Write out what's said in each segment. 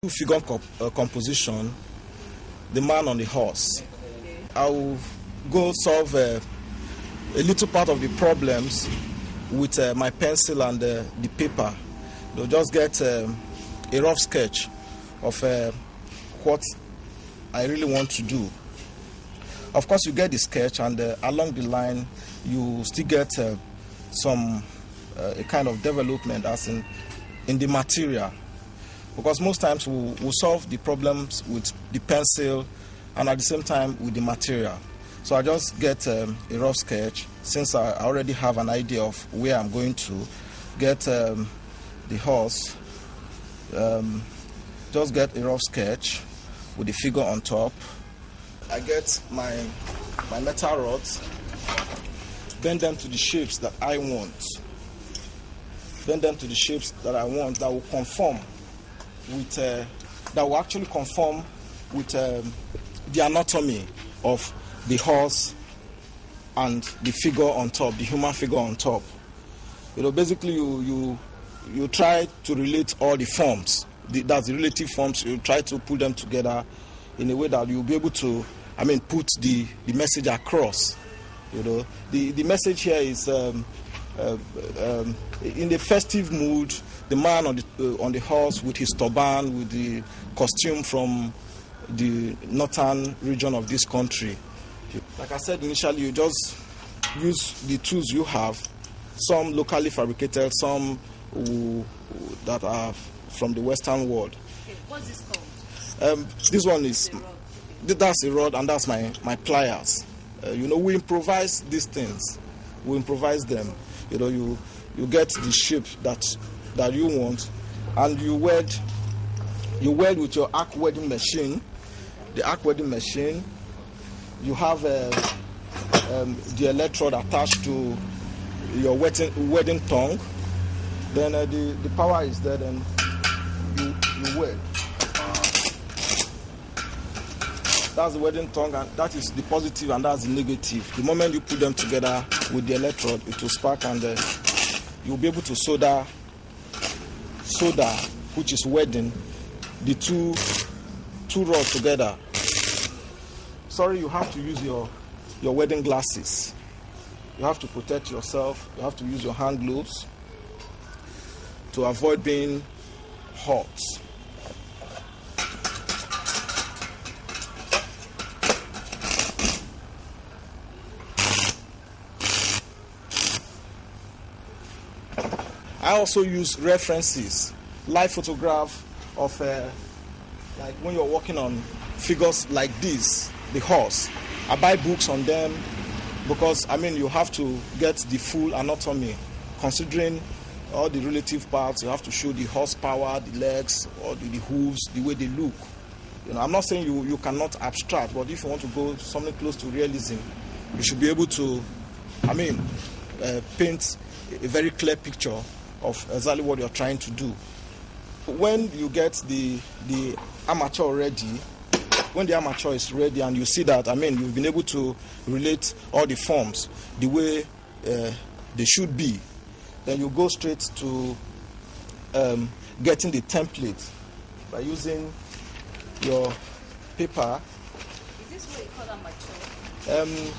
Figure composition, the man on the horse. I will go solve a little part of the problems with my pencil and the paper. They'll just get a rough sketch of what I really want to do. Of course, you get the sketch, and along the line, you still get a kind of development as in the material. Because most times we'll solve the problems with the pencil and at the same time with the material. So I just get a rough sketch, since I already have an idea of where I'm going to. Get the horse, just get a rough sketch with the figure on top. I get my metal rods, bend them to the shapes that I want. Bend them to the shapes that I want that will conform with that will actually conform with the anatomy of the horse and the figure on top, the human figure on top. Basically you try to relate all the forms. That's the relative forms. You try to put them together in a way that you'll be able to, put the message across. The message here is in the festive mood. The man on the horse with his turban, with the costume from the northern region of this country. Like I said initially, you just use the tools you have, some locally fabricated, some that are from the Western world. Okay, what's this called? This one is, that's a rod, and that's my pliers. We improvise these things. We improvise them. You get the shape that you want, and you weld with your arc welding machine. The arc welding machine, you have the electrode attached to your welding tongue. Then the power is there, then you weld. That's the welding tongue, and that is the positive, and that's the negative. The moment you put them together with the electrode, it will spark, and you'll be able to solder, which is welding, the two rods together. Sorry, you have to use your welding glasses. You have to protect yourself. You have to use your hand gloves to avoid being hot. I also use references, live photograph of like when you're working on figures like this, the horse. I buy books on them because you have to get the full anatomy, considering all the relative parts. You have to show the horsepower, the legs, or the hooves, the way they look. I'm not saying you cannot abstract, but if you want to go something close to realism, you should be able to, paint a very clear picture of exactly what you're trying to do. When you get the armature ready, when the armature is ready and you see that, you've been able to relate all the forms the way they should be, then you go straight to getting the template by using your paper. Is this what you call armature?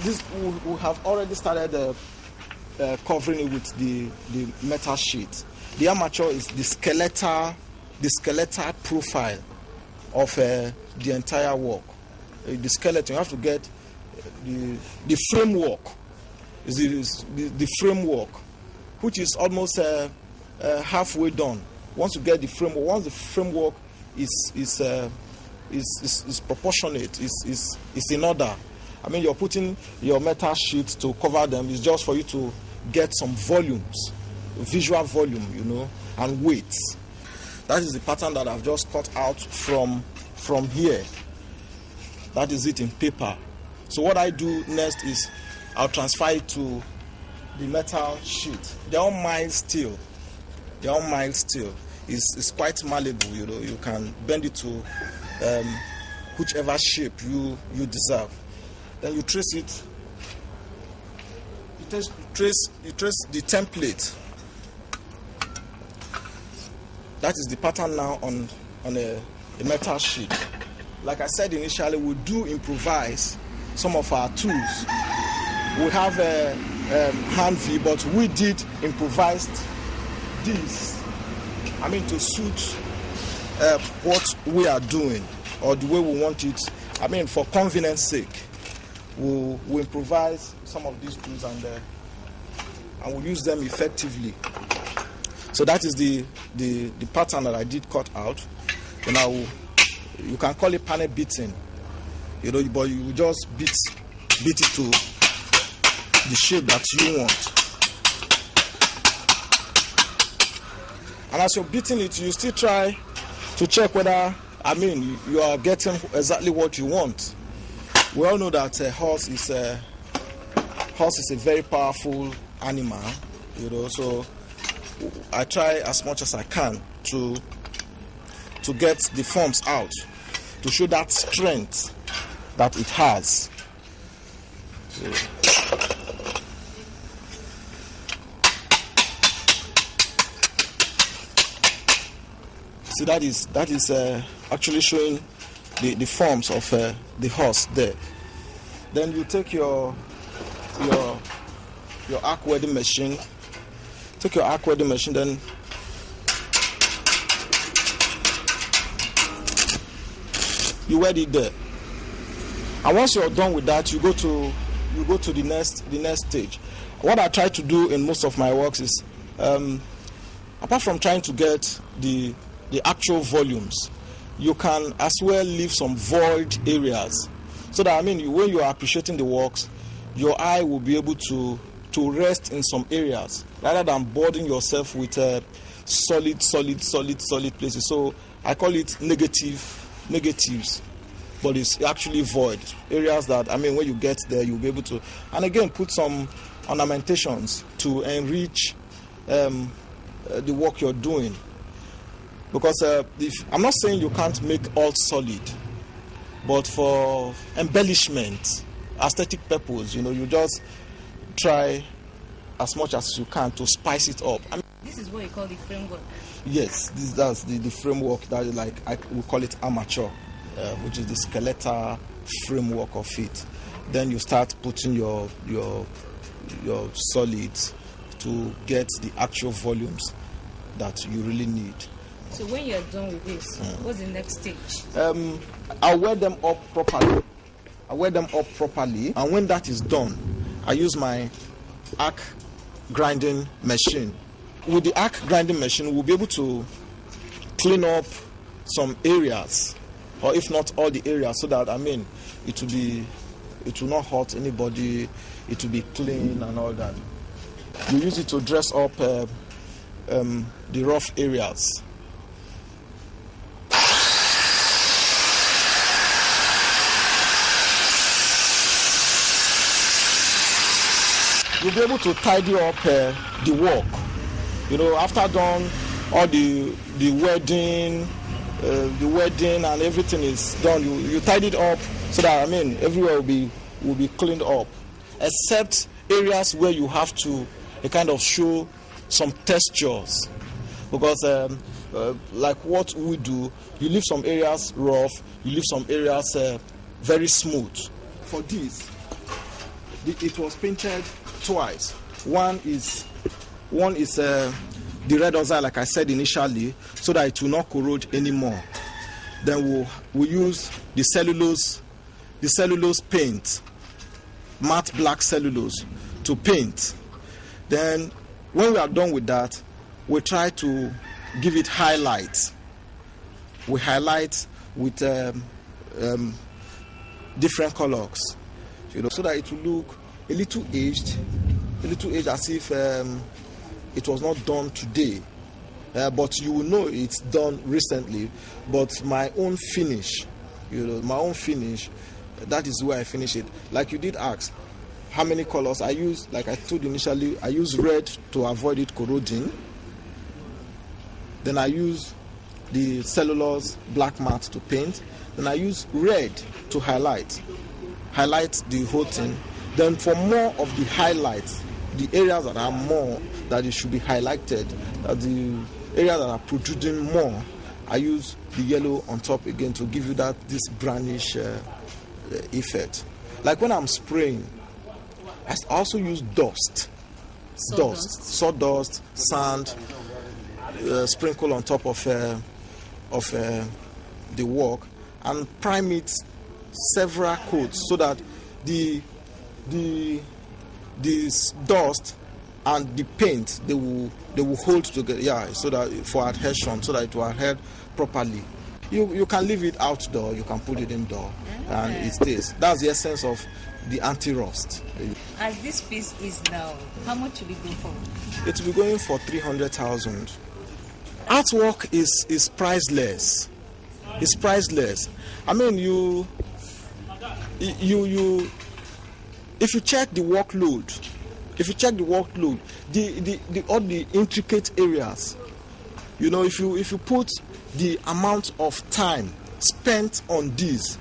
This we have already started covering it with the metal sheet. The armature is the skeletal profile of the entire work. The skeleton, you have to get the framework. Is the framework, which is almost halfway done. Once you get the framework, once the framework is proportionate, is in order. You're putting your metal sheet to cover them. It's just for you to get some volumes, visual volume, and weight. That is the pattern that I've just cut out from here. That is it in paper. So what I do next is I'll transfer it to the metal sheet. They're all mild steel. It's quite malleable. You can bend it to whichever shape you deserve. Then you trace it. You trace the template. That is the pattern now on on a metal sheet. Like I said initially, we do improvise some of our tools. We have a hand V, but we did improvise this. To suit what we are doing or the way we want it. For convenience sake, we improvise some of these tools and we use them effectively. So that is the pattern that I did cut out. You can call it panel beating, but you just beat it to the shape that you want. And as you're beating it, you still try to check whether, you are getting exactly what you want. We all know that a horse is a very powerful animal, so I try as much as I can to get the forms out, to show that strength that it has. See, that is actually showing the forms of the horse there. Then you take your arc welding machine. Take your arc welding machine, then you weld it there. And once you're done with that, you go to the next stage. What I try to do in most of my works is, apart from trying to get the actual volumes, you can as well leave some void areas, so that when you are appreciating the works, your eye will be able to rest in some areas rather than burden yourself with solid places. So I call it negatives, but it's actually void areas that when you get there, you'll be able to, and again, put some ornamentations to enrich the work you're doing. Because I'm not saying you can't make all solid, but for embellishment, aesthetic purpose, you just try as much as you can to spice it up. This is what you call the framework. Yes, that's the framework that we call it armature, which is the skeletal framework of it. Then you start putting your solids to get the actual volumes that you really need. So when you're done with this, what's the next stage? I'll weld them up properly. And when that is done, I use my arc grinding machine. With the arc grinding machine, we'll be able to clean up some areas, or if not all the areas, so that it will not hurt anybody. It will be clean and all that. We use it to dress up the rough areas. You'll be able to tidy up the work. After done all the wedding and everything is done, you tidy it up so that everywhere will be cleaned up, except areas where you have to kind of show some textures, because like what we do, you leave some areas rough, you leave some areas very smooth. For this, it was painted twice. One is the red oxide, like I said initially, so that it will not corrode anymore. Then we use the cellulose paint, matte black cellulose, to paint. Then when we are done with that, we try to give it highlight. We highlight with different colors, so that it will look a little aged as if it was not done today. But you will know it's done recently. But my own finish, that is where I finish it. Like you did ask, how many colors I use? Like I told you initially, I use red to avoid it corroding. Then I use the cellulose black matte to paint. Then I use red to highlight the whole thing. Then for more of the highlights, the areas that are more that it should be highlighted, the areas that are protruding more, I use the yellow on top again to give you this brownish effect. Like when I'm spraying, I also use sawdust, sand, sprinkle on top of the work, and prime it several coats so that the dust and the paint they will hold together. Yeah, so that for adhesion, so that it will adhere properly. You can leave it outdoor, you can put it indoor, and it stays. That's the essence of the anti-rust. As this piece is now, how much will it go for? It will be going for 300,000. Artwork is priceless. It's priceless. I mean, you if you check the workload, the all the intricate areas, if you put the amount of time spent on this,